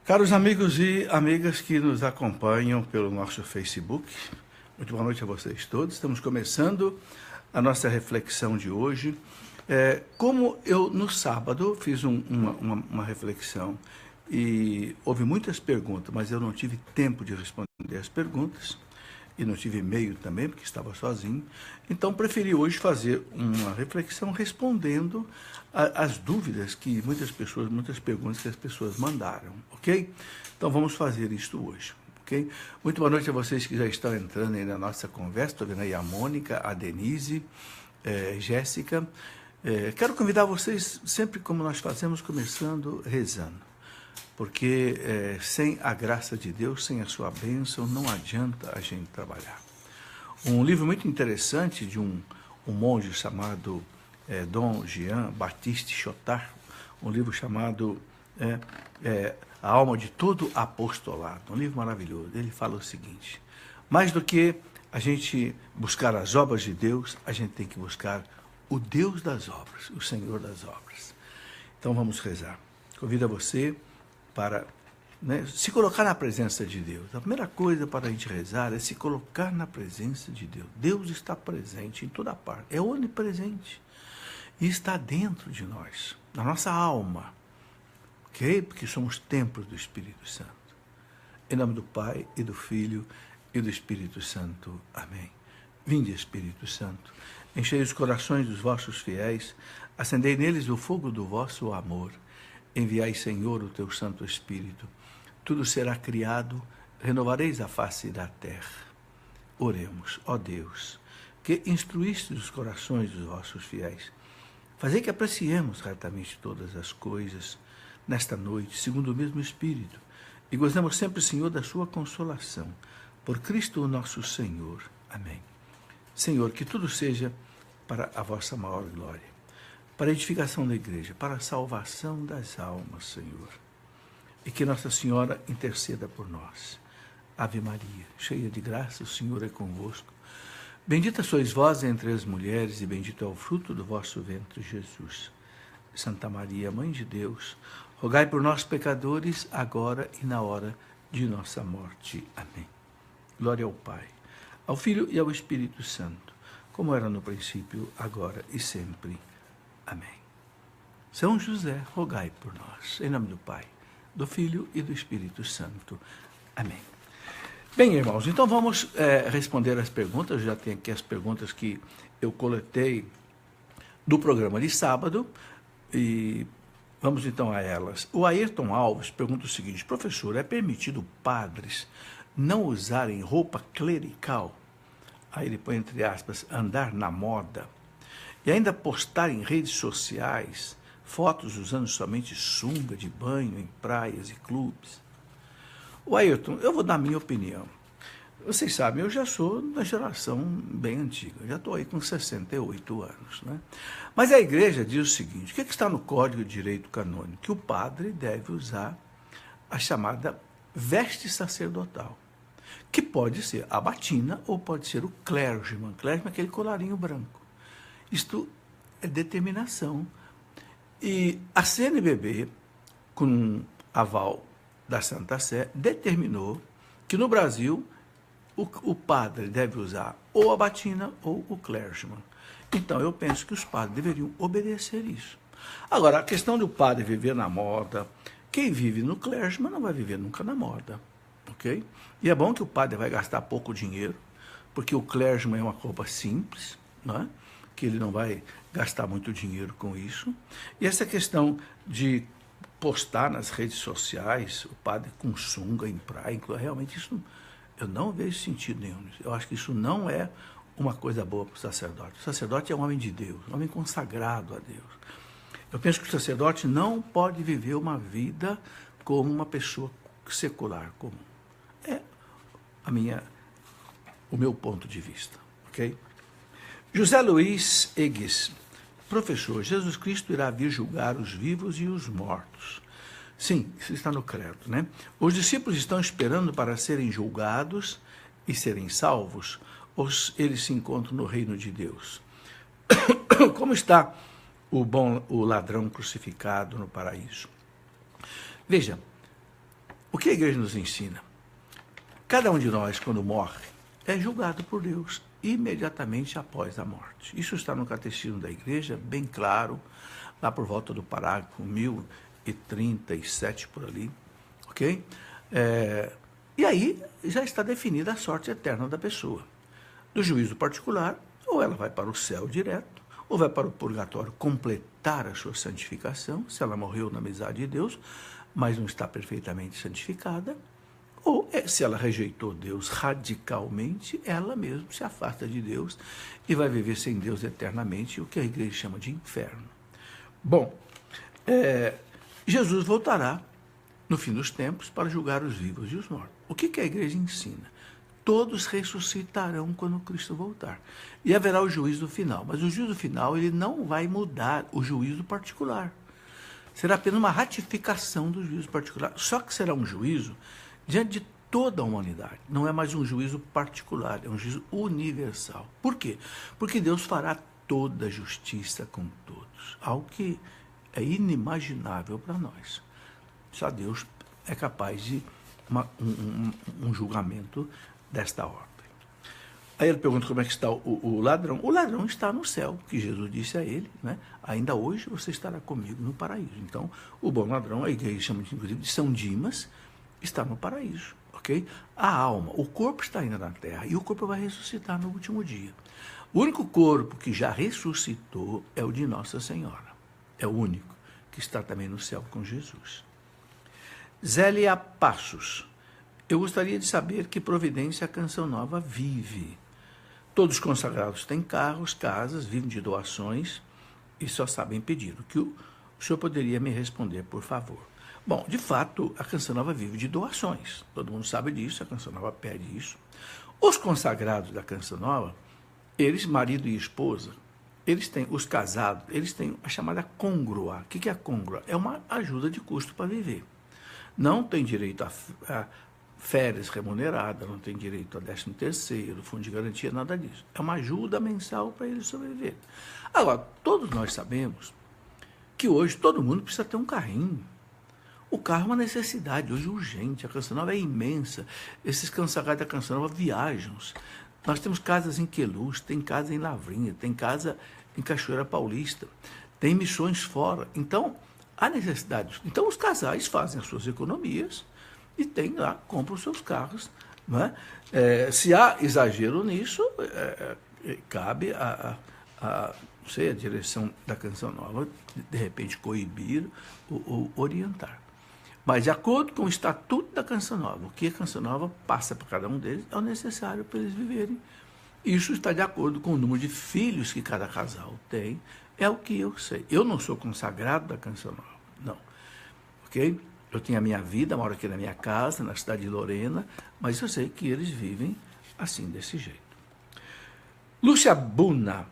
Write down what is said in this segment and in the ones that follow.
Caros amigos e amigas que nos acompanham pelo nosso Facebook, muito boa noite a vocês todos. Estamos começando a nossa reflexão de hoje. Como eu, no sábado, fiz uma reflexão e houve muitas perguntas, mas eu não tive tempo de responder as perguntas e não tive e-mail também, porque estava sozinho. Então, preferi hoje fazer uma reflexão respondendo as dúvidas que muitas perguntas que as pessoas mandaram, ok? Então, vamos fazer isto hoje, ok? Muito boa noite a vocês que já estão entrando aí na nossa conversa. Estou vendo aí a Mônica, a Denise, Jéssica. Quero convidar vocês, sempre como nós fazemos, começando rezando. Porque sem a graça de Deus, sem a sua bênção, não adianta a gente trabalhar. Um livro muito interessante de um monge chamado Dom Jean-Baptiste Chotard, um livro chamado A Alma de Todo Apostolado, um livro maravilhoso. Ele fala o seguinte: mais do que a gente buscar as obras de Deus, a gente tem que buscar o Deus das obras, o Senhor das obras. Então vamos rezar. Convido a você para se colocar na presença de Deus. A primeira coisa para a gente rezar é se colocar na presença de Deus. Deus está presente em toda parte, é onipresente e está dentro de nós, na nossa alma, ok? Porque somos templos do Espírito Santo. Em nome do Pai, e do Filho, e do Espírito Santo. Amém. Vinde, Espírito Santo, enchei os corações dos vossos fiéis, acendei neles o fogo do vosso amor. Enviai, Senhor, o teu Santo Espírito, tudo será criado, renovareis a face da terra. Oremos, ó Deus, que instruíste os corações dos vossos fiéis. Fazei que apreciemos retamente todas as coisas, nesta noite, segundo o mesmo Espírito, e gozemos sempre, Senhor, da sua consolação. Por Cristo nosso Senhor. Amém. Senhor, que tudo seja para a vossa maior glória, para a edificação da igreja, para a salvação das almas, Senhor. E que Nossa Senhora interceda por nós. Ave Maria, cheia de graça, o Senhor é convosco. Bendita sois vós entre as mulheres, e bendito é o fruto do vosso ventre, Jesus. Santa Maria, Mãe de Deus, rogai por nós, pecadores, agora e na hora de nossa morte. Amém. Glória ao Pai, ao Filho e ao Espírito Santo, como era no princípio, agora e sempre. Amém. São José, rogai por nós. Em nome do Pai, do Filho e do Espírito Santo. Amém. Bem, irmãos, então vamos responder as perguntas. Já tem aqui as perguntas que eu coletei do programa de sábado e vamos então a elas. O Ayrton Alves pergunta o seguinte: professor, é permitido padres não usarem roupa clerical? Aí ele põe entre aspas, andar na moda. E ainda postar em redes sociais fotos usando somente sunga de banho em praias e clubes. O Ayrton, eu vou dar a minha opinião. Vocês sabem, eu já sou da geração bem antiga, já estou aí com 68 anos, né? Mas a igreja diz o seguinte: o que está no Código de Direito Canônico? Que o padre deve usar a chamada veste sacerdotal, que pode ser a batina ou pode ser o clergyman. Clergyman é aquele colarinho branco. Isto é determinação. E a CNBB, com aval da Santa Sé, determinou que no Brasil o padre deve usar ou a batina ou o clergyman. Então eu penso que os padres deveriam obedecer isso. Agora, a questão do padre viver na moda, quem vive no clergyman não vai viver nunca na moda, ok? E é bom que o padre vai gastar pouco dinheiro, porque o clergyman é uma roupa simples, não é? Que ele não vai gastar muito dinheiro com isso. E essa questão de postar nas redes sociais o padre com sunga em praia, realmente isso eu não vejo sentido nenhum. Eu acho que isso não é uma coisa boa para o sacerdote. O sacerdote é um homem de Deus, um homem consagrado a Deus. Eu penso que o sacerdote não pode viver uma vida como uma pessoa secular comum. É o meu ponto de vista, ok? José Luiz Egues, professor, Jesus Cristo irá vir julgar os vivos e os mortos. Sim, isso está no credo, né? Os discípulos estão esperando para serem julgados e serem salvos, ou eles se encontram no reino de Deus? Como está o ladrão crucificado no paraíso? Veja, o que a igreja nos ensina? Cada um de nós, quando morre, é julgado por Deus imediatamente após a morte. Isso está no Catecismo da Igreja, bem claro, lá por volta do parágrafo 1037, por ali, ok? E aí já está definida a sorte eterna da pessoa. Do juízo particular, ou ela vai para o céu direto, ou vai para o purgatório completar a sua santificação, se ela morreu na amizade de Deus, mas não está perfeitamente santificada, ou se ela rejeitou Deus radicalmente, ela mesma se afasta de Deus e vai viver sem Deus eternamente, o que a igreja chama de inferno. Bom, Jesus voltará no fim dos tempos para julgar os vivos e os mortos. O que a igreja ensina? Todos ressuscitarão quando Cristo voltar. E haverá o juízo final. Mas o juízo final ele não vai mudar o juízo particular. Será apenas uma ratificação do juízo particular. Só que será um juízo diante de toda a humanidade. Não é mais um juízo particular, é um juízo universal. Por quê? Porque Deus fará toda a justiça com todos. Algo que é inimaginável para nós. Só Deus é capaz de um julgamento desta ordem. Aí ele pergunta como é que está o ladrão. O ladrão está no céu, que Jesus disse a ele, né? Ainda hoje você estará comigo no paraíso. Então, o bom ladrão, a igreja chama inclusive de São Dimas, está no paraíso, ok? A alma, o corpo está ainda na terra e o corpo vai ressuscitar no último dia. O único corpo que já ressuscitou é o de Nossa Senhora. É o único que está também no céu com Jesus. Zélia Passos. Eu gostaria de saber que providência a Canção Nova vive. Todos os consagrados têm carros, casas, vivem de doações e só sabem pedir. O que o senhor poderia me responder, por favor? Bom, de fato, a Canção Nova vive de doações. Todo mundo sabe disso, a Canção Nova pede isso. Os consagrados da Canção Nova, eles, marido e esposa, eles têm, os casados, eles têm a chamada côngrua. O que é a côngrua? É uma ajuda de custo para viver. Não tem direito a férias remuneradas, não tem direito a 13º, fundo de garantia, nada disso. É uma ajuda mensal para eles sobreviver. Agora, todos nós sabemos que hoje todo mundo precisa ter um carrinho. O carro é uma necessidade, hoje urgente, a Canção Nova é imensa. Esses consagrados da Canção Nova viajam. Nós temos casas em Queluz, tem casa em Lavrinha, tem casa em Cachoeira Paulista, tem missões fora. Então, há necessidade. Então, os casais fazem as suas economias e tem lá, compram os seus carros. Não é? Se há exagero nisso, cabe não sei, a direção da Canção Nova, de repente, coibir ou orientar. Mas, de acordo com o estatuto da Canção Nova, o que a Canção Nova passa para cada um deles é o necessário para eles viverem. Isso está de acordo com o número de filhos que cada casal tem. É o que eu sei. Eu não sou consagrado da Canção Nova, não. Ok? Eu tenho a minha vida, moro aqui na minha casa, na cidade de Lorena, mas eu sei que eles vivem assim, desse jeito. Lúcia Buna,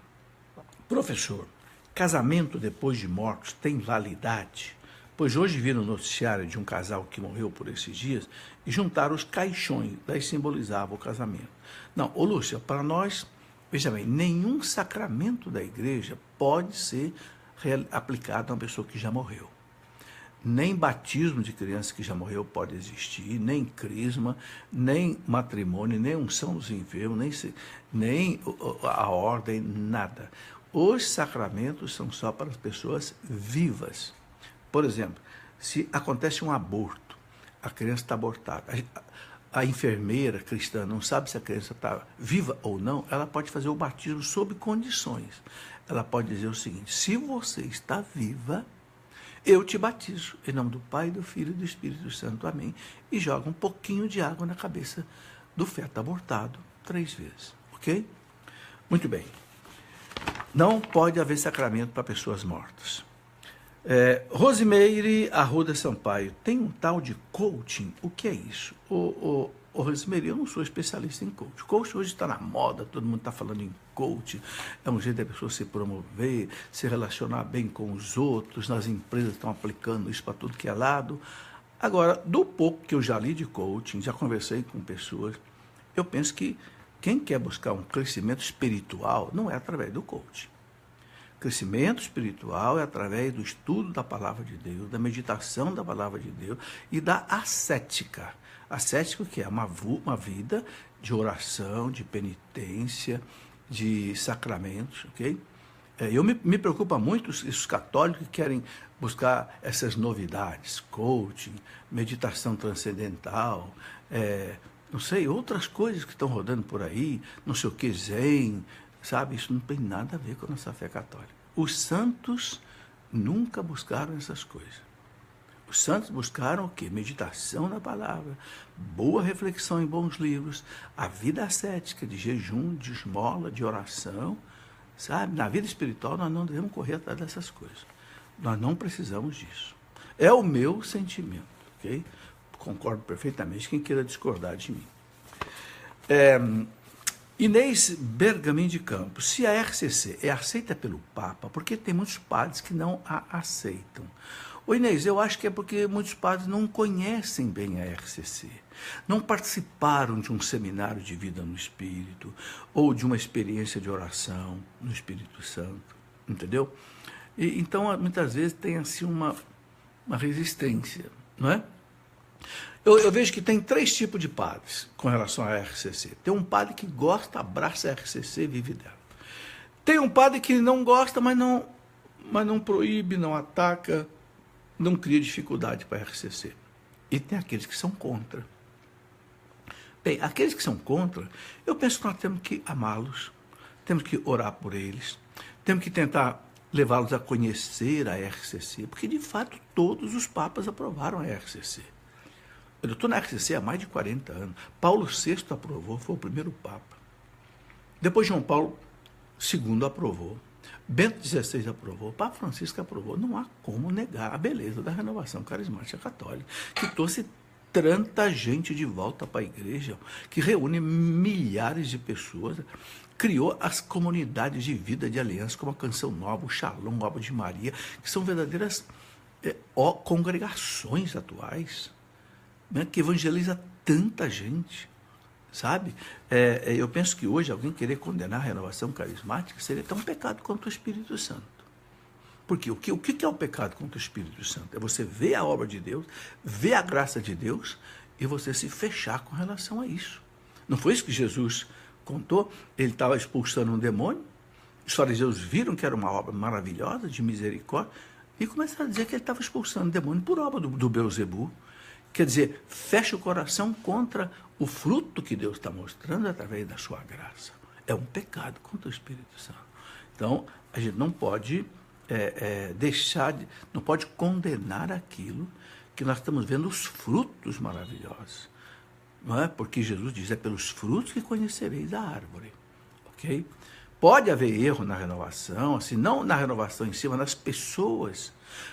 professor, casamento depois de mortos tem validade? Pois hoje vi no noticiário de um casal que morreu por esses dias e juntaram os caixões, daí simbolizava o casamento. Não, Lúcia, para nós, veja bem, nenhum sacramento da igreja pode ser aplicado a uma pessoa que já morreu. Nem batismo de criança que já morreu pode existir, nem crisma, nem matrimônio, nem unção dos enfermos, nem a ordem, nada. Os sacramentos são só para as pessoas vivas. Por exemplo, se acontece um aborto, a criança está abortada, a enfermeira cristã não sabe se a criança está viva ou não, ela pode fazer o batismo sob condições. Ela pode dizer o seguinte: se você está viva, eu te batizo, em nome do Pai, do Filho e do Espírito Santo, amém. E joga um pouquinho de água na cabeça do feto abortado 3 vezes, ok? Muito bem. Não pode haver sacramento para pessoas mortas. Rosimeire Arruda Sampaio, tem um tal de coaching? O que é isso? Rosimeire, eu não sou especialista em coaching. Coaching hoje está na moda, todo mundo está falando em coaching. É um jeito da pessoa se promover, se relacionar bem com os outros. Nas empresas estão aplicando isso para tudo que é lado. Agora, do pouco que eu já li de coaching, já conversei com pessoas, eu penso que quem quer buscar um crescimento espiritual não é através do coaching. Crescimento espiritual é através do estudo da palavra de Deus, da meditação da palavra de Deus e da ascética. Ascético que é uma vida de oração, de penitência, de sacramentos, ok? Eu me preocupa muito os católicos que querem buscar essas novidades, coaching, meditação transcendental, não sei, outras coisas que estão rodando por aí, não sei o que, zen, sabe? Isso não tem nada a ver com a nossa fé católica. Os santos nunca buscaram essas coisas. Os santos buscaram o quê? Meditação na palavra, boa reflexão em bons livros, a vida ascética de jejum, de esmola, de oração, sabe? Na vida espiritual nós não devemos correr atrás dessas coisas. Nós não precisamos disso. É o meu sentimento, ok? Concordo perfeitamente quem queira discordar de mim. Inês Bergamin de Campos, se a RCC é aceita pelo Papa, porque tem muitos padres que não a aceitam? Ô Inês, eu acho que é porque muitos padres não conhecem bem a RCC, não participaram de um seminário de vida no Espírito, ou de uma experiência de oração no Espírito Santo, entendeu? Então, muitas vezes tem assim uma resistência, não é? Eu vejo que tem 3 tipos de padres com relação à RCC. Tem um padre que gosta, abraça a RCC e vive dela. Tem um padre que não gosta, mas não proíbe, não ataca, não cria dificuldade para a RCC. E tem aqueles que são contra. Bem, aqueles que são contra, eu penso que nós temos que amá-los, temos que orar por eles, temos que tentar levá-los a conhecer a RCC, porque de fato todos os papas aprovaram a RCC. Eu estou na RCC há mais de 40 anos. Paulo VI aprovou, foi o primeiro Papa. Depois João Paulo II aprovou. Bento XVI aprovou. O Papa Francisco aprovou. Não há como negar a beleza da renovação carismática católica, que trouxe tanta gente de volta para a igreja, que reúne milhares de pessoas, criou as comunidades de vida de aliança, como a Canção Nova, o Shalom, o Obra de Maria, que são verdadeiras congregações atuais, né, que evangeliza tanta gente, sabe? Eu penso que hoje alguém querer condenar a renovação carismática seria tão pecado quanto o Espírito Santo. Porque o que é o pecado contra o Espírito Santo? É você ver a obra de Deus, ver a graça de Deus e você se fechar com relação a isso. Não foi isso que Jesus contou? Ele estava expulsando um demônio, os fariseus viram que era uma obra maravilhosa, de misericórdia, e começaram a dizer que ele estava expulsando o demônio por obra do Beelzebu. Quer dizer, fecha o coração contra o fruto que Deus está mostrando através da sua graça. É um pecado contra o Espírito Santo. Então, a gente não pode não pode condenar aquilo que nós estamos vendo os frutos maravilhosos. Não é? Porque Jesus diz, é pelos frutos que conhecereis a árvore. Ok? Pode haver erro na renovação, assim, não na renovação em si, mas nas pessoas.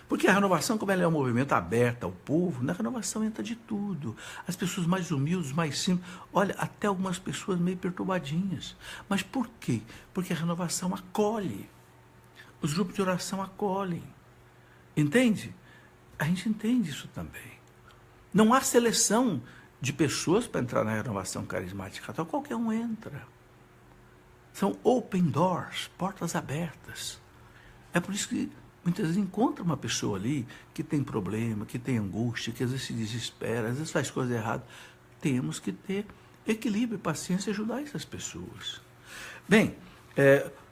Porque a renovação, como ela é um movimento aberto ao povo, na renovação entra de tudo. As pessoas mais humildes, mais simples, olha, até algumas pessoas meio perturbadinhas. Mas por quê? Porque a renovação acolhe. Os grupos de oração acolhem. Entende? A gente entende isso também. Não há seleção de pessoas para entrar na renovação carismática, então qualquer um entra. São open doors, portas abertas. É por isso que muitas vezes encontra uma pessoa ali que tem problema, que tem angústia, que às vezes se desespera, às vezes faz coisa errada. Temos que ter equilíbrio, paciência e ajudar essas pessoas. Bem,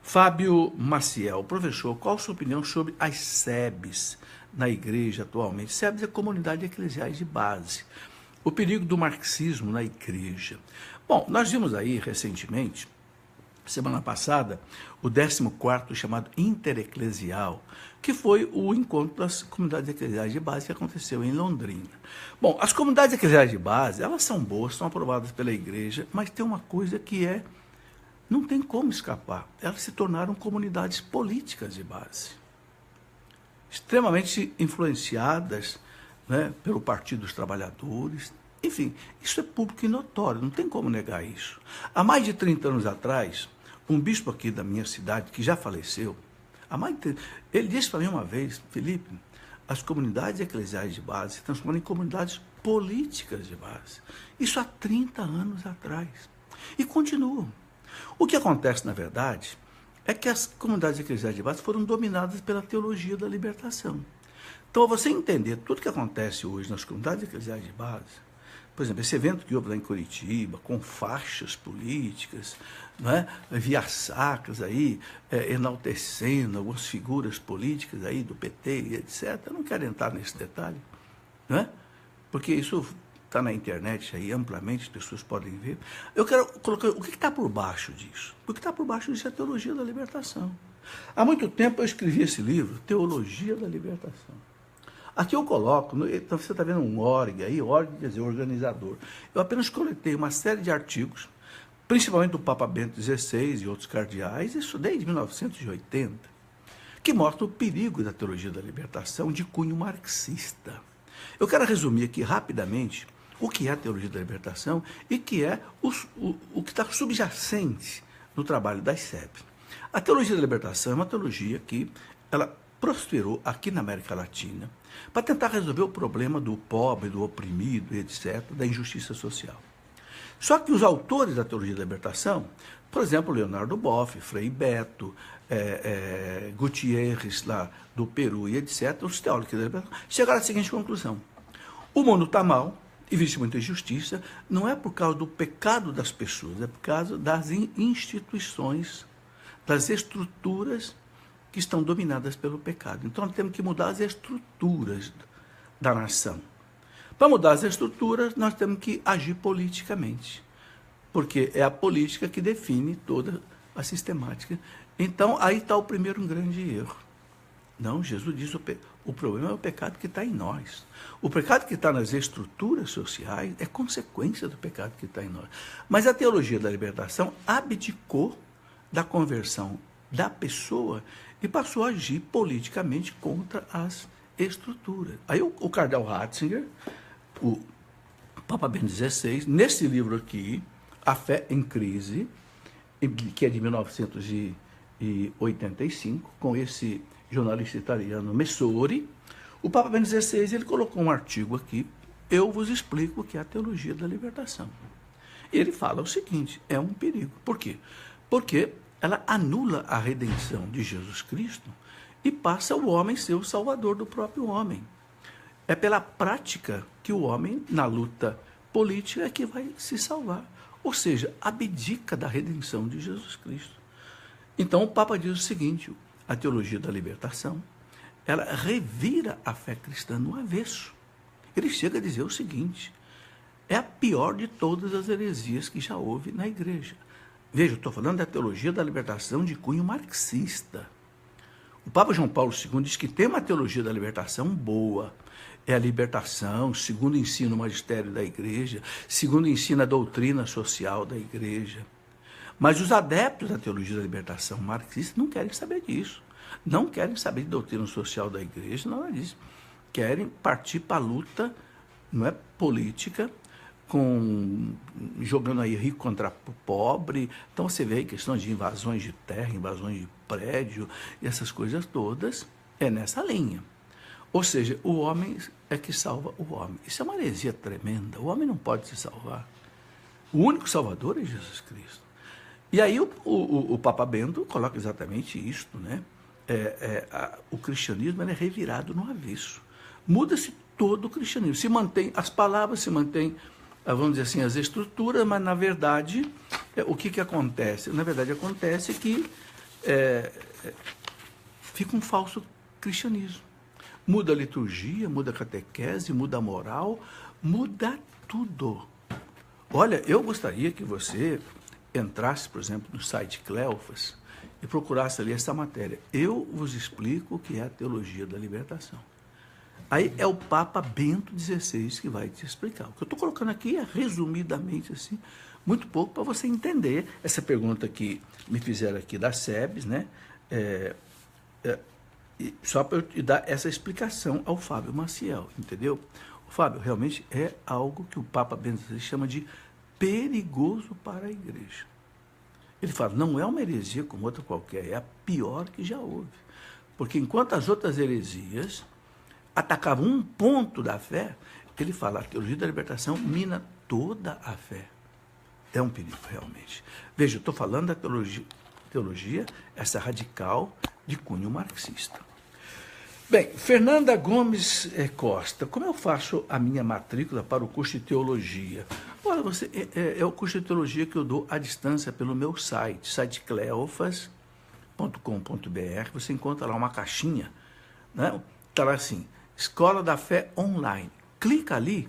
Fábio Maciel, professor, qual a sua opinião sobre as SEBs na igreja atualmente? SEBs é comunidade eclesiais de base. O perigo do marxismo na igreja. Bom, nós vimos aí recentemente, semana passada, o 14º chamado Intereclesial, que foi o encontro das comunidades eclesiais de base que aconteceu em Londrina. Bom, as comunidades eclesiais de base, elas são boas, são aprovadas pela igreja, mas tem uma coisa que não tem como escapar. Elas se tornaram comunidades políticas de base, extremamente influenciadas, né, pelo Partido dos Trabalhadores. Enfim, isso é público e notório, não tem como negar isso. Há mais de 30 anos atrás, um bispo aqui da minha cidade, que já faleceu, ele disse para mim uma vez, Felipe, as comunidades eclesiais de base se transformam em comunidades políticas de base. Isso há 30 anos atrás. E continuam. O que acontece, na verdade, é que as comunidades eclesiais de base foram dominadas pela teologia da libertação. Então, você entender tudo que acontece hoje nas comunidades eclesiais de base, por exemplo, esse evento que houve lá em Curitiba, com faixas políticas, não é? Via sacras aí, enaltecendo algumas figuras políticas aí do PT e etc. Eu não quero entrar nesse detalhe, não é? Porque isso está na internet aí, amplamente, as pessoas podem ver. Eu quero colocar o que está por baixo disso. O que está por baixo disso é a teologia da libertação. Há muito tempo eu escrevi esse livro, Teologia da Libertação. Aqui eu coloco, então você está vendo um org aí, org quer dizer organizador. Eu apenas coletei uma série de artigos, principalmente do Papa Bento XVI e outros cardeais, isso desde 1980, que mostram o perigo da teologia da libertação de cunho marxista. Eu quero resumir aqui rapidamente o que é a teologia da libertação e que é o que está subjacente no trabalho das SEBs. A teologia da libertação é uma teologia que ela prosperou aqui na América Latina para tentar resolver o problema do pobre, do oprimido, etc., da injustiça social. Só que os autores da teologia da libertação, por exemplo, Leonardo Boff, Frei Beto, Gutierrez, lá do Peru e etc., os teólogos da libertação, chegaram à seguinte conclusão: o mundo está mal, existe muita injustiça, não é por causa do pecado das pessoas, é por causa das instituições, das estruturas que estão dominadas pelo pecado. Então, nós temos que mudar as estruturas da nação. Para mudar as estruturas, nós temos que agir politicamente, porque é a política que define toda a sistemática. Então, aí está o primeiro grande erro. Não, Jesus diz o problema é o pecado que está em nós. O pecado que está nas estruturas sociais é consequência do pecado que está em nós. Mas a teologia da libertação abdicou da conversão da pessoa e passou a agir politicamente contra as estruturas. Aí o cardeal Ratzinger, o Papa Bento XVI, nesse livro aqui, A Fé em Crise, que é de 1985, com esse jornalista italiano Messori, o Papa Bento XVI ele colocou um artigo aqui, eu vos explico o que é a teologia da libertação. E ele fala o seguinte, é um perigo. Por quê? Porque ela anula a redenção de Jesus Cristo e passa o homem ser o salvador do próprio homem. É pela prática que o homem, na luta política, é que vai se salvar. Ou seja, abdica da redenção de Jesus Cristo. Então o Papa diz o seguinte, a teologia da libertação, ela revira a fé cristã no avesso. Ele chega a dizer o seguinte, é a pior de todas as heresias que já houve na igreja. Veja, eu estou falando da teologia da libertação de cunho marxista. O Papa João Paulo II diz que tem uma teologia da libertação boa. É a libertação, segundo o ensino o magistério da igreja, segundo o ensino a doutrina social da igreja. Mas os adeptos da teologia da libertação marxista não querem saber disso. Não querem saber de doutrina social da igreja, nada disso. Querem partir para a luta, não é, política, jogando aí rico contra pobre. Então você vê aí questões de invasões de terra, invasões de prédio, e essas coisas todas, é nessa linha. Ou seja, o homem é que salva o homem. Isso é uma heresia tremenda, o homem não pode se salvar. O único salvador é Jesus Cristo. E aí o Papa Bento coloca exatamente isto, né? O cristianismo é revirado no avesso. Muda-se todo o cristianismo. Se mantém as palavras, se mantém, vamos dizer assim, as estruturas, mas, na verdade, o que acontece? Na verdade, acontece que fica um falso cristianismo. Muda a liturgia, muda a catequese, muda a moral, muda tudo. Olha, eu gostaria que você entrasse, por exemplo, no site Cleofas e procurasse ali essa matéria. Eu vos explico o que é a teologia da libertação. Aí é o Papa Bento XVI que vai te explicar. O que eu estou colocando aqui é resumidamente assim, muito pouco para você entender essa pergunta que me fizeram aqui das SEBs, né? Só para eu te dar essa explicação ao Fábio Maciel, entendeu? O Fábio, realmente é algo que o Papa Bento XVI chama de perigoso para a igreja. Ele fala, não é uma heresia como outra qualquer, é a pior que já houve. Porque enquanto as outras heresias atacavam um ponto da fé, ele fala, a teologia da libertação mina toda a fé. É um perigo, realmente. Veja, eu estou falando da teologia teologia, essa radical de cunho marxista. Bem, Fernanda Gomes Costa, como eu faço a minha matrícula para o curso de teologia? Olha, é o curso de teologia que eu dou à distância pelo meu site cleofas.com.br. Você encontra lá uma caixinha, né? Está lá assim, Escola da Fé Online. Clica ali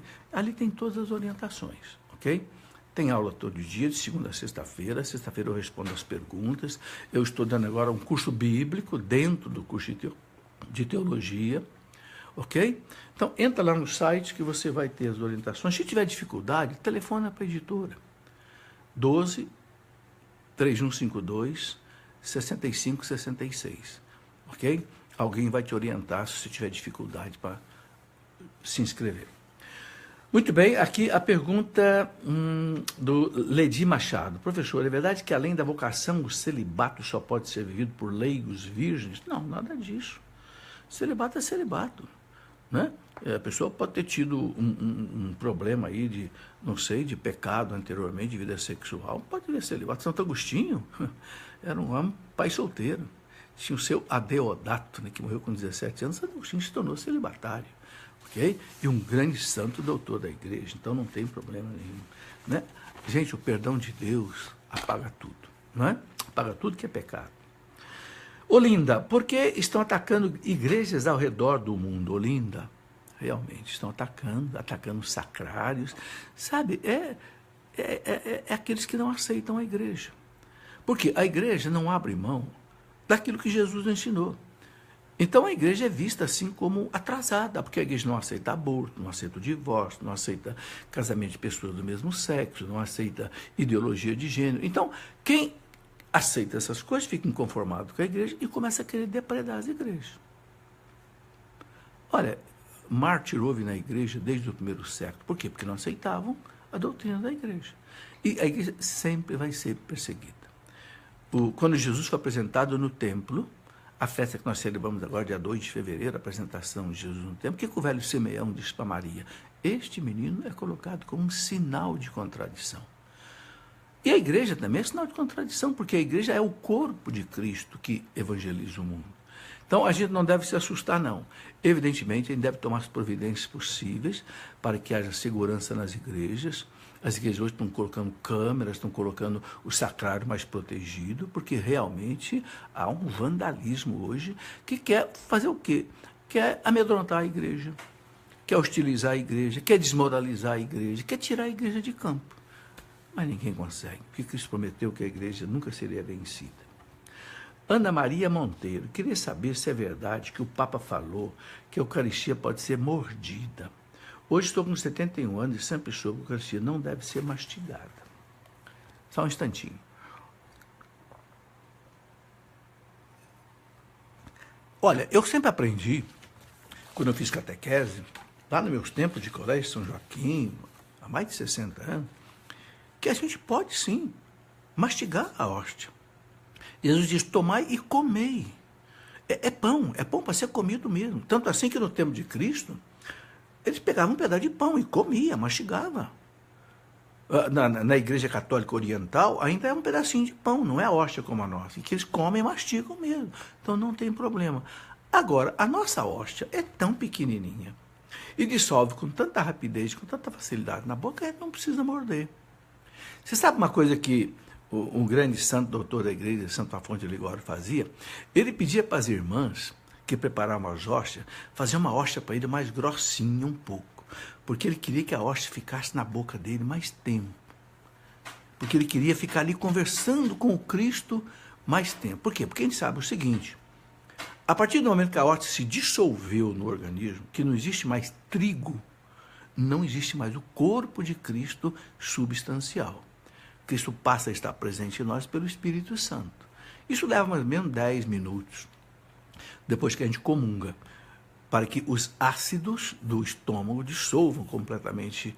tem todas as orientações, ok? Tem aula todo dia, de segunda a sexta-feira. Sexta-feira eu respondo as perguntas. Eu estou dando agora um curso bíblico dentro do curso de teologia, ok? Então, entra lá no site que você vai ter as orientações. Se tiver dificuldade, telefona para a editora. 12-3152-6566, ok? Alguém vai te orientar se você tiver dificuldade para se inscrever. Muito bem, aqui a pergunta do Ledi Machado. Professor, é verdade que além da vocação, o celibato só pode ser vivido por leigos virgens? Não, nada disso. Celibato é celibato, né? A pessoa pode ter tido um problema aí de, não sei, de pecado anteriormente, de vida sexual, pode ter celibato. Santo Agostinho era um homem pai solteiro, tinha o seu Adeodato, né, que morreu com 17 anos. Santo Agostinho se tornou celibatário, ok? E um grande santo doutor da igreja, então não tem problema nenhum, né? Gente, o perdão de Deus apaga tudo, não é? Apaga tudo que é pecado. Olinda, por que estão atacando igrejas ao redor do mundo? Olinda, realmente, estão atacando sacrários. Sabe, é aqueles que não aceitam a igreja. Porque a igreja não abre mão daquilo que Jesus ensinou. Então a igreja é vista assim como atrasada, porque a igreja não aceita aborto, não aceita o divórcio, não aceita casamento de pessoas do mesmo sexo, não aceita ideologia de gênero. Então, quem aceita essas coisas, fica inconformado com a igreja e começa a querer depredar as igrejas. Olha, mártir houve na igreja desde o primeiro século. Por quê? Porque não aceitavam a doutrina da igreja. E a igreja sempre vai ser perseguida. Quando Jesus foi apresentado no templo, a festa que nós celebramos agora, dia 2 de fevereiro, a apresentação de Jesus no templo, o que o velho Simeão disse para Maria? Este menino é colocado como um sinal de contradição. E a igreja também é sinal de contradição, porque a igreja é o corpo de Cristo que evangeliza o mundo. Então, a gente não deve se assustar, não. Evidentemente, a gente deve tomar as providências possíveis para que haja segurança nas igrejas. As igrejas hoje estão colocando câmeras, estão colocando o sacrário mais protegido, porque realmente há um vandalismo hoje que quer fazer o quê? Quer amedrontar a igreja, quer hostilizar a igreja, quer desmoralizar a igreja, quer tirar a igreja de campo. Mas ninguém consegue, porque Cristo prometeu que a igreja nunca seria vencida. Ana Maria Monteiro, queria saber se é verdade que o Papa falou que a Eucaristia pode ser mordida. Hoje estou com 71 anos e sempre soube que a Eucaristia não deve ser mastigada. Só um instantinho. Olha, eu sempre aprendi, quando eu fiz catequese, lá nos meus tempos de colégio São Joaquim, há mais de 60 anos, que a gente pode sim mastigar a hóstia. Jesus diz, tomai e comei. É pão para ser comido mesmo. Tanto assim que no tempo de Cristo, eles pegavam um pedaço de pão e comia, mastigava. Na igreja católica oriental, ainda é um pedacinho de pão, não é a hóstia como a nossa, que eles comem e mastigam mesmo. Então não tem problema. Agora, a nossa hóstia é tão pequenininha e dissolve com tanta rapidez, com tanta facilidade na boca, a gente não precisa morder. Você sabe uma coisa que um grande santo doutor da igreja, Santo Afonso de Ligório, fazia? Ele pedia para as irmãs que preparavam as hóstias, fazer uma hóstia para ele mais grossinha um pouco, porque ele queria que a hóstia ficasse na boca dele mais tempo, porque ele queria ficar ali conversando com o Cristo mais tempo. Por quê? Porque a gente sabe o seguinte, a partir do momento que a hóstia se dissolveu no organismo, que não existe mais trigo, não existe mais o corpo de Cristo substancial. Cristo passa a estar presente em nós pelo Espírito Santo. Isso leva mais ou menos 10 minutos, depois que a gente comunga, para que os ácidos do estômago dissolvam completamente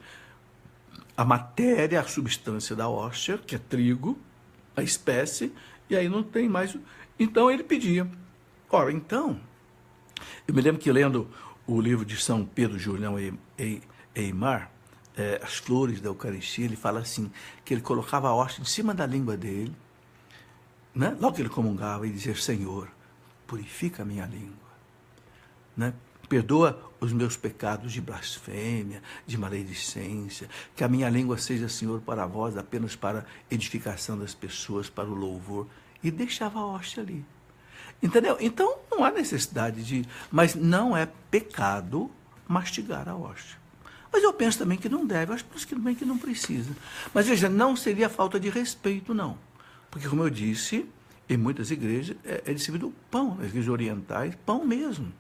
a matéria, a substância da hóstia, que é trigo, a espécie, e aí não tem mais. Então ele pedia. Ora, então, eu me lembro que lendo o livro de São Pedro Julião Eymar, As Flores da Eucaristia, ele fala assim, que ele colocava a hóstia em cima da língua dele, né? Logo que ele comungava, ele dizia: Senhor, purifica a minha língua, né? Perdoa os meus pecados de blasfêmia, de maledicência, que a minha língua seja, Senhor, para vós, apenas para edificação das pessoas, para o louvor. E deixava a hóstia ali. Entendeu? Então, não há necessidade de... Mas não é pecado mastigar a hóstia. Mas eu penso também que não deve, eu acho que também que não precisa. Mas veja, não seria falta de respeito, não. Porque, como eu disse, em muitas igrejas é distribuído pão, nas igrejas orientais, pão mesmo.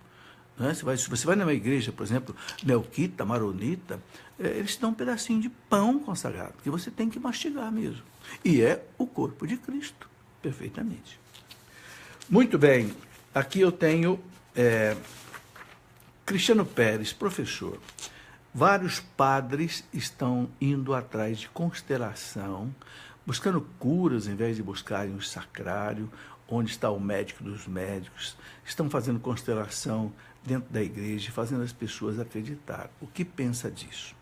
Né? Se você vai numa igreja, por exemplo, melquita, maronita, eles te dão um pedacinho de pão consagrado, que você tem que mastigar mesmo. E é o corpo de Cristo, perfeitamente. Muito bem, aqui eu tenho Cristiano Pérez, professor. Vários padres estão indo atrás de constelação, buscando curas em vez de buscarem o sacrário, onde está o médico dos médicos. Estão fazendo constelação dentro da igreja, fazendo as pessoas acreditar. O que pensa disso?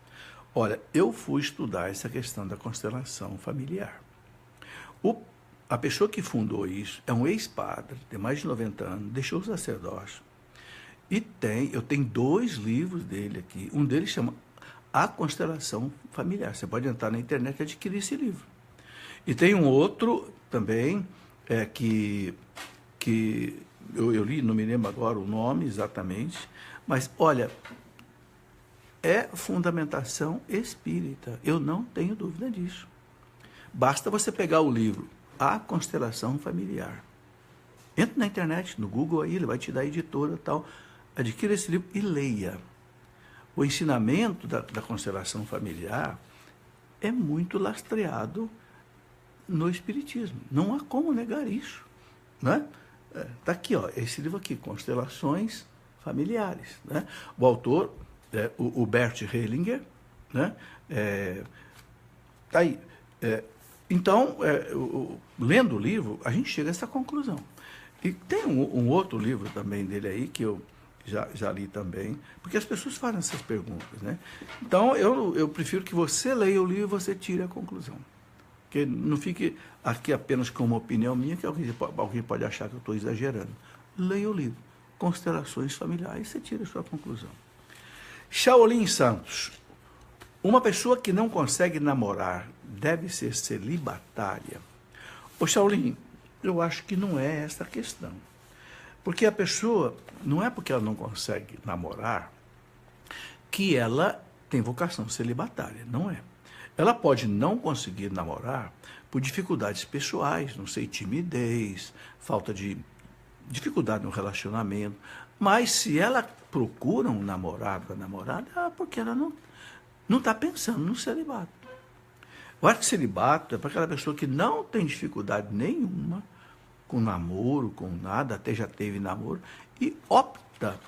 Olha, eu fui estudar essa questão da constelação familiar. A pessoa que fundou isso é um ex-padre, tem mais de 90 anos, deixou o sacerdócio. E eu tenho 2 livros dele aqui. Um deles chama A Constelação Familiar. Você pode entrar na internet e adquirir esse livro. E tem um outro também, que eu li, não me lembro agora o nome exatamente, mas, olha, é fundamentação espírita. Eu não tenho dúvida disso. Basta você pegar o livro A Constelação Familiar. Entra na internet, no Google aí, ele vai te dar a editora e tal. Adquira esse livro e leia. O ensinamento da constelação familiar é muito lastreado no Espiritismo. Não há como negar isso. Né? Está aqui, ó, esse livro aqui, Constelações Familiares. Né? O autor, o Bert Hellinger, né? Tá aí. Então, lendo o livro, a gente chega a essa conclusão. E tem um outro livro também dele aí, que eu já li também, porque as pessoas fazem essas perguntas, né? Então, eu prefiro que você leia o livro e você tire a conclusão. Que não fique aqui apenas com uma opinião minha, que alguém pode achar que eu estou exagerando. Leia o livro, Constelações Familiares, e você tira a sua conclusão. Shaolin Santos. Uma pessoa que não consegue namorar deve ser celibatária? Ô Shaolin, eu acho que não é essa a questão. Porque a pessoa, não é porque ela não consegue namorar que ela tem vocação celibatária, não é. Ela pode não conseguir namorar por dificuldades pessoais, não sei, timidez, falta de dificuldade no relacionamento, mas se ela procura um namorado ou namorada, é porque ela não está pensando no celibato. Eu acho que celibato é para aquela pessoa que não tem dificuldade nenhuma com namoro, com nada, até já teve namoro, e opta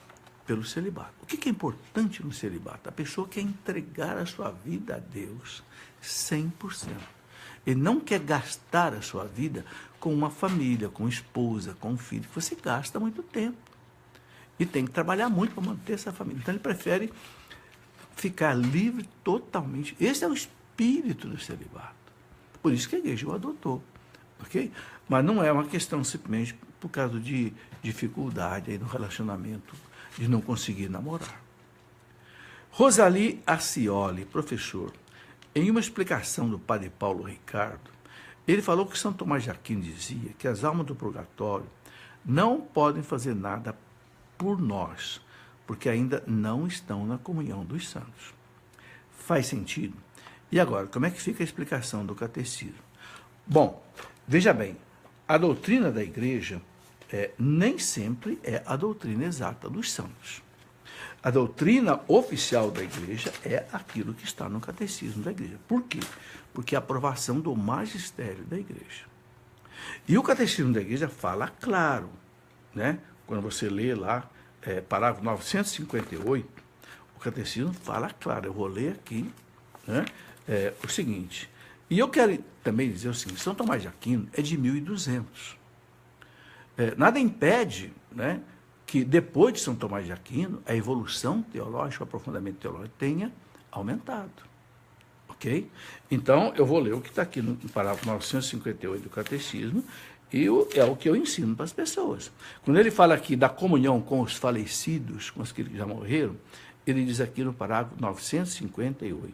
pelo celibato. O que é importante no celibato? A pessoa quer entregar a sua vida a Deus 100%. Ele não quer gastar a sua vida com uma família, com esposa, com um filho, que você gasta muito tempo. E tem que trabalhar muito para manter essa família. Então, ele prefere ficar livre totalmente. Esse é o espírito do celibato. Por isso que a igreja o adotou. Ok? Mas não é uma questão simplesmente por causa de dificuldade aí no relacionamento, de não conseguir namorar. Rosali Arcioli, professor, em uma explicação do padre Paulo Ricardo, ele falou que São Tomás de Aquino dizia que as almas do purgatório não podem fazer nada por nós, porque ainda não estão na comunhão dos santos. Faz sentido? E agora, como é que fica a explicação do catecismo? Bom, veja bem, a doutrina da igreja nem sempre é a doutrina exata dos santos. A doutrina oficial da igreja é aquilo que está no catecismo da igreja. Por quê? Porque é a aprovação do magistério da igreja. E o catecismo da igreja fala claro, né? Quando você lê lá, parágrafo 958, o catecismo fala claro. Eu vou ler aqui, né? O seguinte. E eu quero também dizer o seguinte: São Tomás de Aquino é de 1200. Nada impede, né, que depois de São Tomás de Aquino, a evolução teológica, o aprofundamento teológico tenha aumentado. Ok? Então, eu vou ler o que está aqui no parágrafo 958 do Catecismo, E é o que eu ensino para as pessoas. Quando ele fala aqui da comunhão com os falecidos, com os que já morreram, ele diz aqui no parágrafo 958,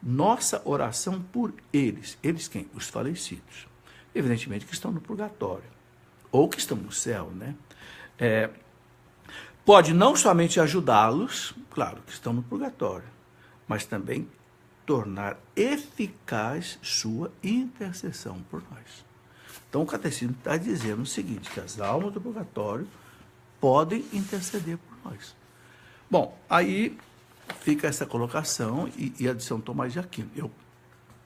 nossa oração por eles. Eles quem? Os falecidos. Evidentemente que estão no purgatório, ou que estão no céu, né? Pode não somente ajudá-los, claro que estão no purgatório, mas também tornar eficaz sua intercessão por nós. Então, o catecismo está dizendo o seguinte, que as almas do purgatório podem interceder por nós. Bom, aí fica essa colocação e a de São Tomás de Aquino.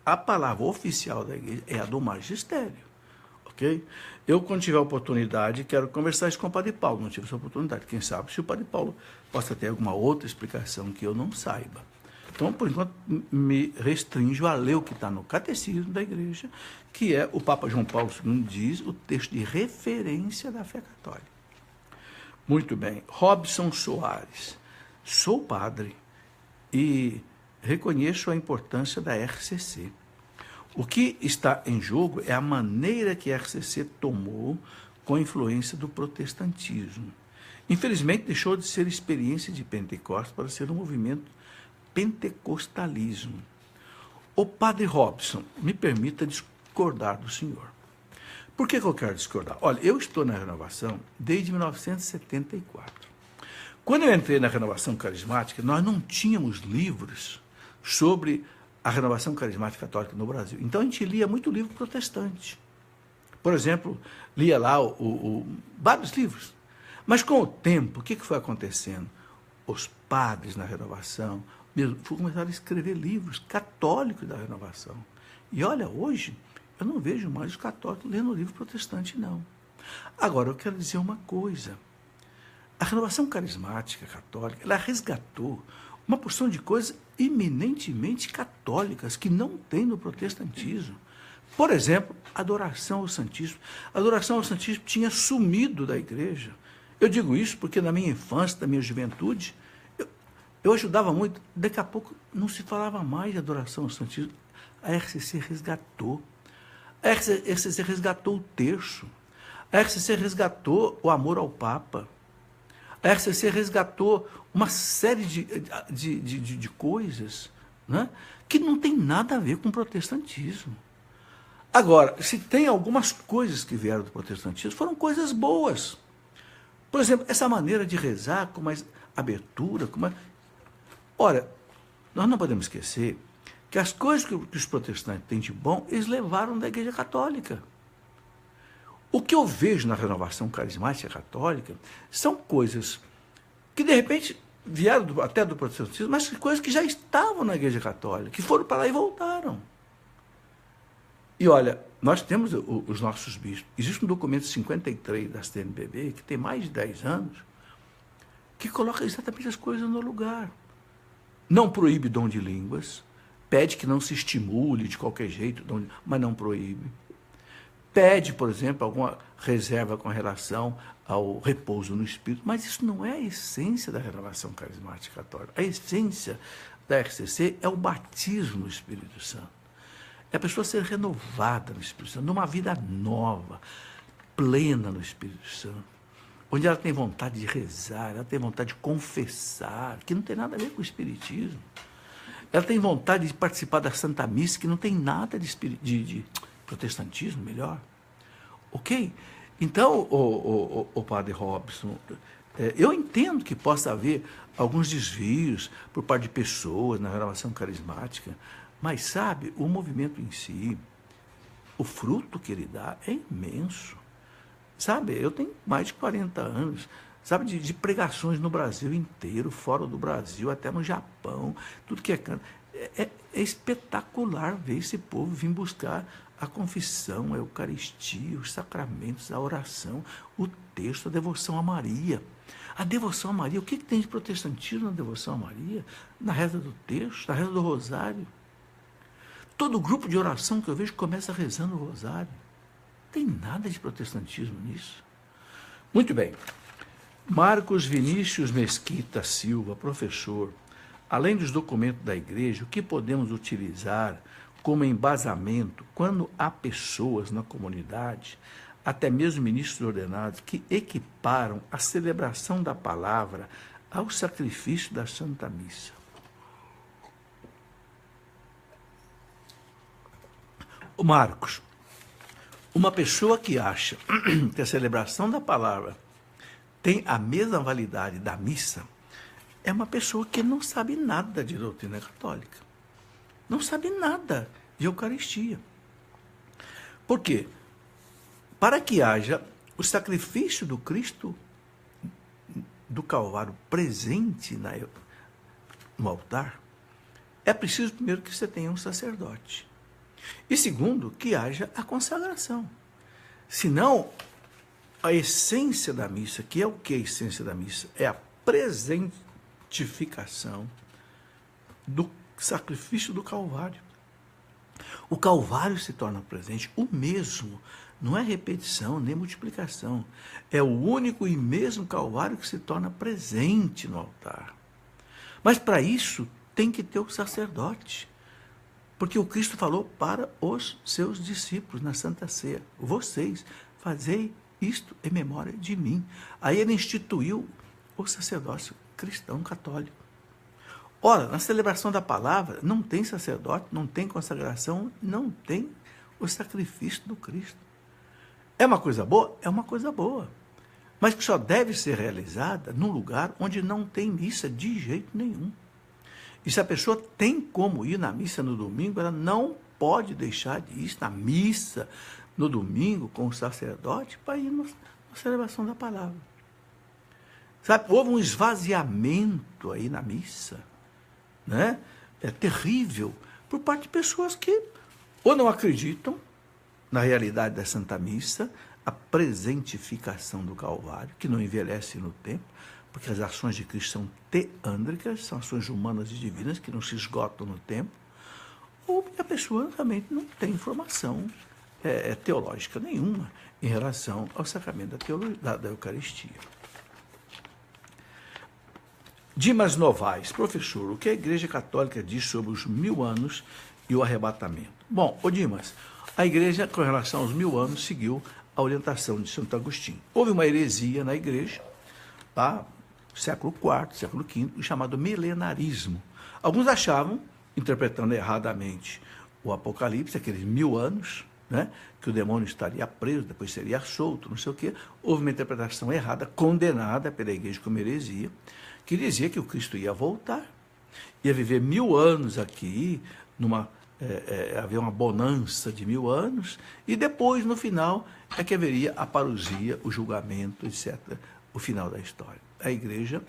A palavra oficial da igreja é a do magistério, ok? Eu, quando tiver oportunidade, quero conversar isso com o Padre Paulo, não tive essa oportunidade. Quem sabe se o Padre Paulo possa ter alguma outra explicação que eu não saiba. Então, por enquanto, me restringo a ler o que está no Catecismo da Igreja, que é, o Papa João Paulo II diz, o texto de referência da fé católica. Muito bem. Robson Soares. Sou padre e reconheço a importância da RCC. O que está em jogo é a maneira que a RCC tomou com a influência do protestantismo. Infelizmente, deixou de ser experiência de Pentecostes para ser um movimento pentecostalismo. O padre Robson, me permita discordar do senhor. Por que eu quero discordar? Olha, eu estou na renovação desde 1974. Quando eu entrei na renovação carismática, nós não tínhamos livros sobre a renovação carismática católica no Brasil. Então a gente lia muito livro protestante. Por exemplo, lia lá vários livros. Mas com o tempo, o que foi acontecendo? Os padres na renovação começaram a escrever livros católicos da renovação. E olha, hoje, eu não vejo mais os católicos lendo livro protestante, não. Agora, eu quero dizer uma coisa. A renovação carismática católica, ela resgatou uma porção de coisas eminentemente católicas que não tem no protestantismo. Por exemplo, adoração ao Santíssimo. A adoração ao Santíssimo tinha sumido da igreja. Eu digo isso porque na minha infância, na minha juventude, eu ajudava muito. Daqui a pouco não se falava mais de adoração ao Santíssimo. A RCC resgatou. A RCC resgatou o terço. A RCC resgatou o amor ao Papa. A RCC resgatou uma série de coisas, né, que não tem nada a ver com o protestantismo. Agora, se tem algumas coisas que vieram do protestantismo, foram coisas boas. Por exemplo, essa maneira de rezar com mais abertura, com mais... Ora, nós não podemos esquecer que as coisas que os protestantes têm de bom, eles levaram da Igreja Católica. O que eu vejo na renovação carismática católica são coisas que, de repente, vieram até do protestantismo, mas coisas que já estavam na Igreja Católica, que foram para lá e voltaram. E olha, nós temos os nossos bispos. Existe um documento 53 da CNBB, que tem mais de 10 anos, que coloca exatamente as coisas no lugar. Não proíbe dom de línguas, pede que não se estimule de qualquer jeito, mas não proíbe. Pede, por exemplo, alguma reserva com relação ao repouso no Espírito, mas isso não é a essência da renovação carismática católica. A essência da RCC é o batismo no Espírito Santo. É a pessoa ser renovada no Espírito Santo, numa vida nova, plena no Espírito Santo, onde ela tem vontade de rezar, ela tem vontade de confessar, que não tem nada a ver com o Espiritismo. Ela tem vontade de participar da Santa Missa, que não tem nada de protestantismo, melhor. Ok? Então, o padre Robson, eu entendo que possa haver alguns desvios por parte de pessoas na renovação carismática, mas, sabe, o movimento em si, o fruto que ele dá é imenso. Sabe, eu tenho mais de 40 anos, sabe, de pregações no Brasil inteiro, fora do Brasil, até no Japão, tudo que é canto. É espetacular ver esse povo vir buscar a confissão, a Eucaristia, os sacramentos, a oração, o texto, a devoção a Maria. A devoção a Maria, o que tem de protestantismo na devoção a Maria? Na reza do texto, na reza do rosário. Todo grupo de oração que eu vejo começa rezando o rosário. Não tem nada de protestantismo nisso. Muito bem. Marcos Vinícius Mesquita Silva, professor. Além dos documentos da igreja, o que podemos utilizar como embasamento quando há pessoas na comunidade até mesmo ministros ordenados, que equiparam a celebração da palavra ao sacrifício da Santa Missa. O Marcos, uma pessoa que acha que a celebração da palavra tem a mesma validade da missa, é uma pessoa que não sabe nada de doutrina católica. Não sabe nada de Eucaristia. Por quê? Para que haja o sacrifício do Cristo do Calvário presente no altar, é preciso primeiro que você tenha um sacerdote. E segundo, que haja a consagração. Senão, a essência da missa, que é o que é a essência da missa? É a presentificação do sacrifício do Calvário. O Calvário se torna presente, o mesmo, não é repetição nem multiplicação, é o único e mesmo Calvário que se torna presente no altar. Mas para isso tem que ter o sacerdote, porque o Cristo falou para os seus discípulos na Santa Ceia: vocês fazei isto em memória de mim. Aí ele instituiu o sacerdócio cristão católico. Ora, na celebração da palavra, não tem sacerdote, não tem consagração, não tem o sacrifício do Cristo. É uma coisa boa? É uma coisa boa. Mas que só deve ser realizada num lugar onde não tem missa de jeito nenhum. E se a pessoa tem como ir na missa no domingo, ela não pode deixar de ir na missa no domingo com o sacerdote para ir na celebração da palavra. Sabe, houve um esvaziamento aí na missa, né? É terrível, por parte de pessoas que ou não acreditam na realidade da Santa Missa, a presentificação do Calvário, que não envelhece no tempo, porque as ações de Cristo são teândricas, são ações humanas e divinas que não se esgotam no tempo, ou a pessoa realmente não tem informação teológica nenhuma em relação ao sacramento da Eucaristia. Dimas Novaes, professor, o que a Igreja Católica diz sobre os 1000 anos e o arrebatamento? Bom, Dimas, a Igreja, com relação aos 1000 anos, seguiu a orientação de Santo Agostinho. Houve uma heresia na Igreja, tá? Século IV, século V, o chamado milenarismo. Alguns achavam, interpretando erradamente o Apocalipse, aqueles 1000 anos, né, que o demônio estaria preso, depois seria solto, não sei o quê. Houve uma interpretação errada, condenada pela Igreja como heresia, que dizia que o Cristo ia voltar, ia viver 1000 anos aqui, haver uma bonança de 1000 anos, e depois, no final, é que haveria a parousia, o julgamento, etc., o final da história. A Igreja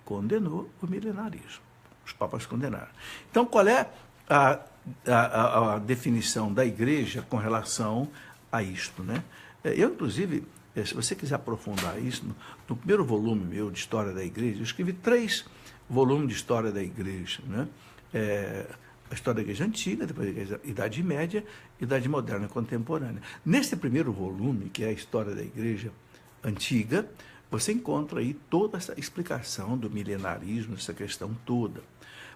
condenou o milenarismo. Os papas condenaram. Então, qual é a definição da Igreja com relação a isto, né? Eu, inclusive, se você quiser aprofundar isso, no primeiro volume meu de História da Igreja, eu escrevi 3 volumes de História da Igreja, né? A História da Igreja Antiga, depois a Igreja Idade Média, Idade Moderna Contemporânea. Nesse primeiro volume, que é a História da Igreja Antiga, você encontra aí toda essa explicação do milenarismo, essa questão toda.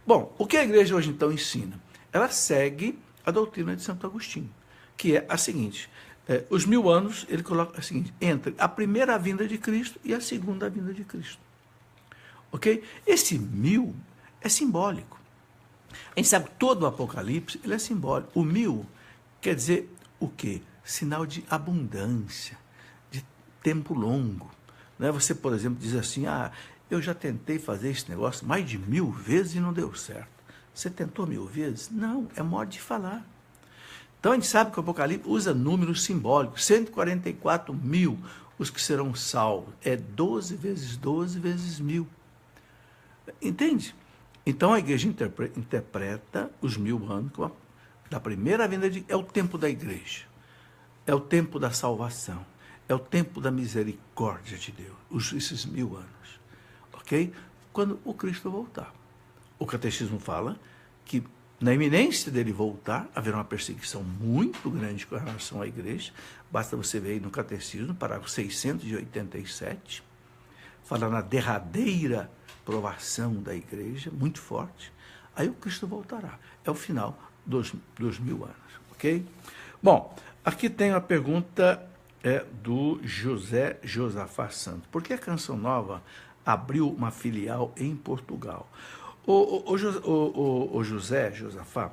Bom, o que a Igreja hoje então ensina? Ela segue a doutrina de Santo Agostinho, que é a seguinte: os 1000 anos, ele coloca a seguinte, entre a primeira vinda de Cristo e a segunda vinda de Cristo. Ok? Esse 1000 é simbólico. A gente sabe que todo o Apocalipse ele é simbólico. O 1000 quer dizer o quê? Sinal de abundância, de tempo longo. Não é? Você, por exemplo, diz assim: eu já tentei fazer esse negócio mais de 1000 vezes e não deu certo. Você tentou 1000 vezes? Não, é modo de falar. Então a gente sabe que o Apocalipse usa números simbólicos, 144.000 os que serão salvos. É 12 vezes 12 vezes 1000. Entende? Então a Igreja interpreta os 1000 anos da primeira vinda é o tempo da Igreja, é o tempo da salvação, é o tempo da misericórdia de Deus, esses 1000 anos, ok? Quando o Cristo voltar. O Catecismo fala que na iminência dele voltar, haverá uma perseguição muito grande com relação à Igreja. Basta você ver aí no Catecismo, parágrafo 687, fala na derradeira provação da Igreja, muito forte. Aí o Cristo voltará. É o final dos 1000 anos, ok? Bom, aqui tem uma pergunta é do José Josafá Santos. Por que a Canção Nova abriu uma filial em Portugal? O José Josafá,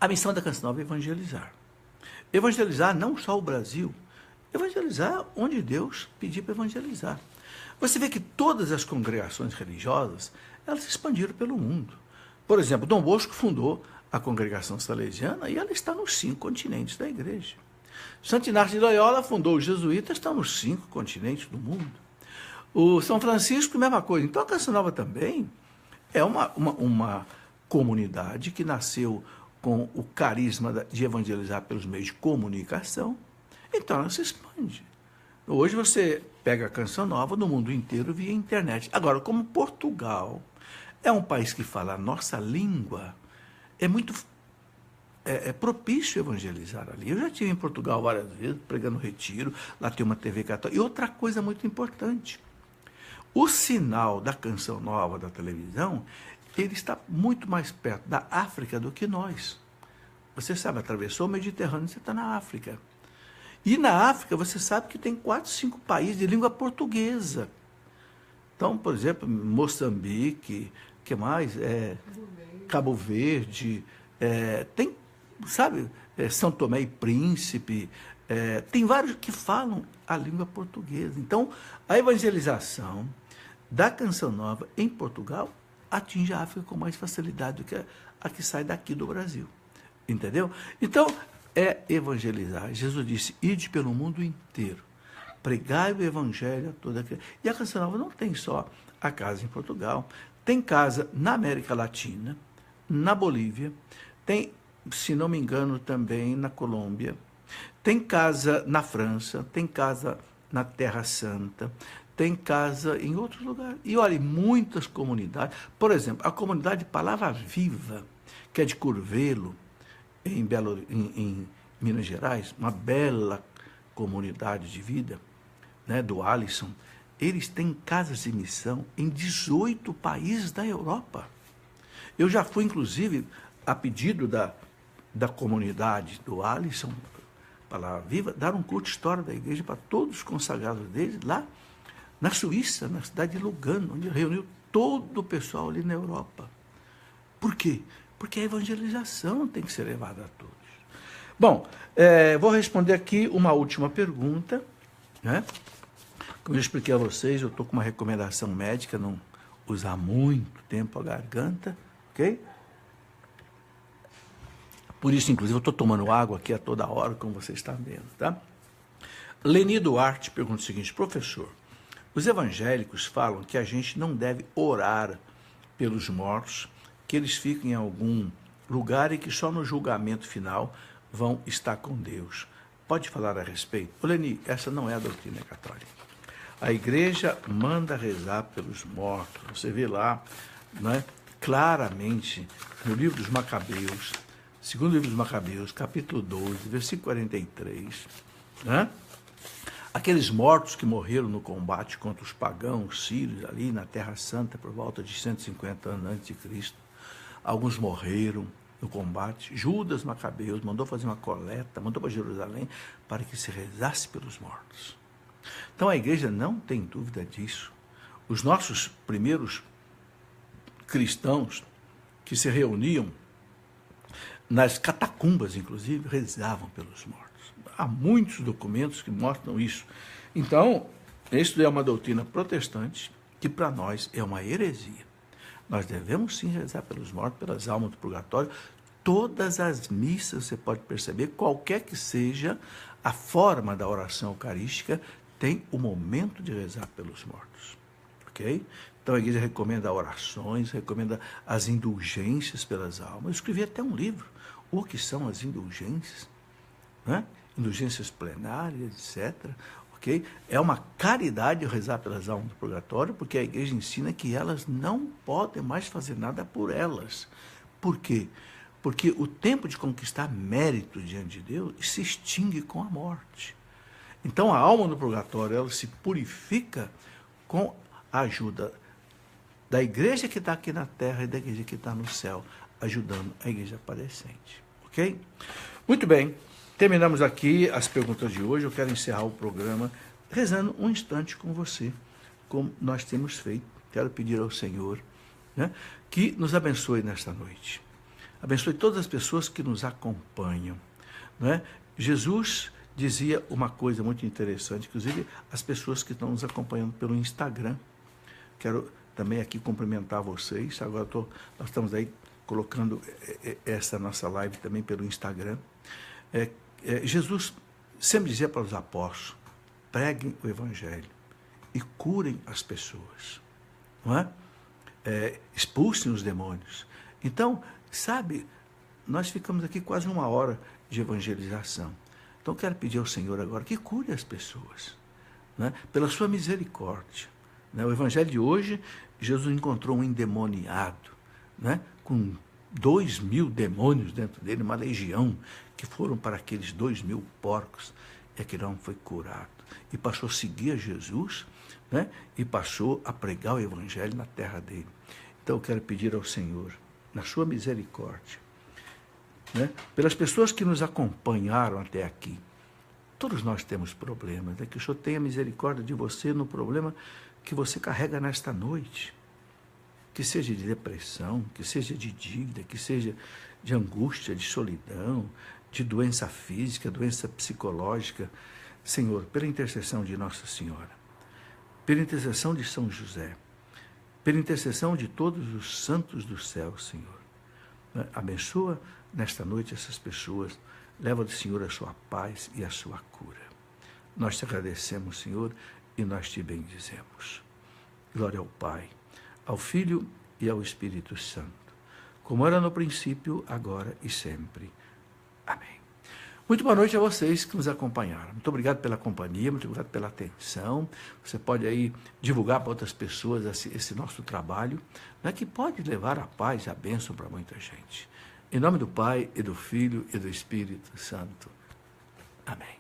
a missão da Canção Nova é evangelizar. Evangelizar não só o Brasil, evangelizar onde Deus pedir para evangelizar. Você vê que todas as congregações religiosas, elas se expandiram pelo mundo. Por exemplo, Dom Bosco fundou a congregação salesiana e ela está nos 5 continentes da igreja. Santo Inácio de Loyola fundou os jesuítas, estão nos 5 continentes do mundo. O São Francisco, mesma coisa. Então a Canção Nova também é uma comunidade que nasceu com o carisma de evangelizar pelos meios de comunicação, então ela se expande. Hoje você pega a Canção Nova no mundo inteiro via internet. Agora, como Portugal é um país que fala a nossa língua, é muito propício evangelizar ali. Eu já estive em Portugal várias vezes, pregando retiro, lá tem uma TV católica. E outra coisa muito importante, o sinal da Canção Nova da televisão, ele está muito mais perto da África do que nós. Você sabe, atravessou o Mediterrâneo, você está na África. E na África, você sabe que tem 4, 5 países de língua portuguesa. Então, por exemplo, Moçambique, que mais? Cabo Verde, tem, sabe, São Tomé e Príncipe, tem vários que falam a língua portuguesa. Então, a evangelização da Canção Nova em Portugal atinge a África com mais facilidade do que a que sai daqui do Brasil. Entendeu? Então, é evangelizar. Jesus disse, ide pelo mundo inteiro, pregai o evangelho a toda criatura. E a Canção Nova não tem só a casa em Portugal, tem casa na América Latina, na Bolívia, tem, se não me engano, também na Colômbia, tem casa na França, tem casa na Terra Santa, tem casa em outros lugares. E olha, muitas comunidades, por exemplo, a comunidade Palavra Viva, que é de Curvelo, em Minas Gerais, uma bela comunidade de vida, né, do Alisson, eles têm casas de missão em 18 países da Europa. Eu já fui, inclusive, a pedido da comunidade do Alisson, Palavra Viva, dar um culto de história da igreja para todos os consagrados deles, lá na Suíça, na cidade de Lugano, onde reuniu todo o pessoal ali na Europa. Por quê? Porque a evangelização tem que ser levada a todos. Bom, vou responder aqui uma última pergunta, né? Como eu expliquei a vocês, eu estou com uma recomendação médica, não usar muito tempo a garganta, ok? Por isso, inclusive, eu estou tomando água aqui a toda hora, como você está vendo, tá? Leni Duarte pergunta o seguinte, professor, os evangélicos falam que a gente não deve orar pelos mortos, que eles fiquem em algum lugar e que só no julgamento final vão estar com Deus. Pode falar a respeito? Ô, Leni, essa não é a doutrina católica. A igreja manda rezar pelos mortos. Você vê lá, né, claramente, no livro dos Macabeus, segundo livro dos Macabeus, capítulo 12, versículo 43, né? Aqueles mortos que morreram no combate contra os pagãos sírios ali na Terra Santa por volta de 150 anos antes de Cristo. Alguns morreram no combate. Judas Macabeus mandou fazer uma coleta, mandou para Jerusalém para que se rezasse pelos mortos. Então a igreja não tem dúvida disso. Os nossos primeiros cristãos que se reuniam nas catacumbas, inclusive, rezavam pelos mortos. Há muitos documentos que mostram isso. Então, isso é uma doutrina protestante que para nós é uma heresia. Nós devemos sim rezar pelos mortos, pelas almas do purgatório. Todas as missas, você pode perceber, qualquer que seja a forma da oração eucarística, tem o momento de rezar pelos mortos. Ok? Então a igreja recomenda orações, recomenda as indulgências pelas almas. Eu escrevi até um livro, o que são as indulgências, né? Indulgências plenárias, etc. Okay? É uma caridade rezar pelas almas do purgatório, porque a igreja ensina que elas não podem mais fazer nada por elas. Por quê? Porque o tempo de conquistar mérito diante de Deus se extingue com a morte. Então a alma no purgatório, ela se purifica com a ajuda da igreja que está aqui na terra e da igreja que está no céu, ajudando a igreja padecente. Ok? Muito bem. terminamos aqui as perguntas de hoje. Eu quero encerrar o programa rezando um instante com você, como nós temos feito. Quero pedir ao Senhor, né, que nos abençoe nesta noite. Abençoe todas as pessoas que nos acompanham. Né? Jesus dizia uma coisa muito interessante, inclusive as pessoas que estão nos acompanhando pelo Instagram. Quero também aqui cumprimentar vocês. Agora nós estamos aí colocando essa nossa live também pelo Instagram. Jesus sempre dizia para os apóstolos: preguem o Evangelho e curem as pessoas, não é? Expulsem os demônios. Então, sabe, nós ficamos aqui quase 1 hora de evangelização. Então, quero pedir ao Senhor agora que cure as pessoas, né? Pela sua misericórdia. Né? O Evangelho de hoje, Jesus encontrou um endemoniado, né? Com 2.000 demônios dentro dele, uma legião, que foram para aqueles 2.000 porcos, e aquele homem foi curado. E passou a seguir a Jesus, né? E passou a pregar o Evangelho na terra dele. Então eu quero pedir ao Senhor, na sua misericórdia, né? Pelas pessoas que nos acompanharam até aqui. Todos nós temos problemas, né? Que o Senhor tenha misericórdia de você no problema que você carrega nesta noite. Que seja de depressão, que seja de dívida, que seja de angústia, de solidão, de doença física, doença psicológica. Senhor, pela intercessão de Nossa Senhora, pela intercessão de São José, pela intercessão de todos os santos do céu, Senhor, abençoa nesta noite essas pessoas, leva do Senhor a sua paz e a sua cura. Nós te agradecemos, Senhor, e nós te bendizemos. Glória ao Pai, ao Filho e ao Espírito Santo, como era no princípio, agora e sempre. Amém. Muito boa noite a vocês que nos acompanharam. Muito obrigado pela companhia, muito obrigado pela atenção. Você pode aí divulgar para outras pessoas esse nosso trabalho, né, que pode levar a paz e a bênção para muita gente. Em nome do Pai, e do Filho, e do Espírito Santo. Amém.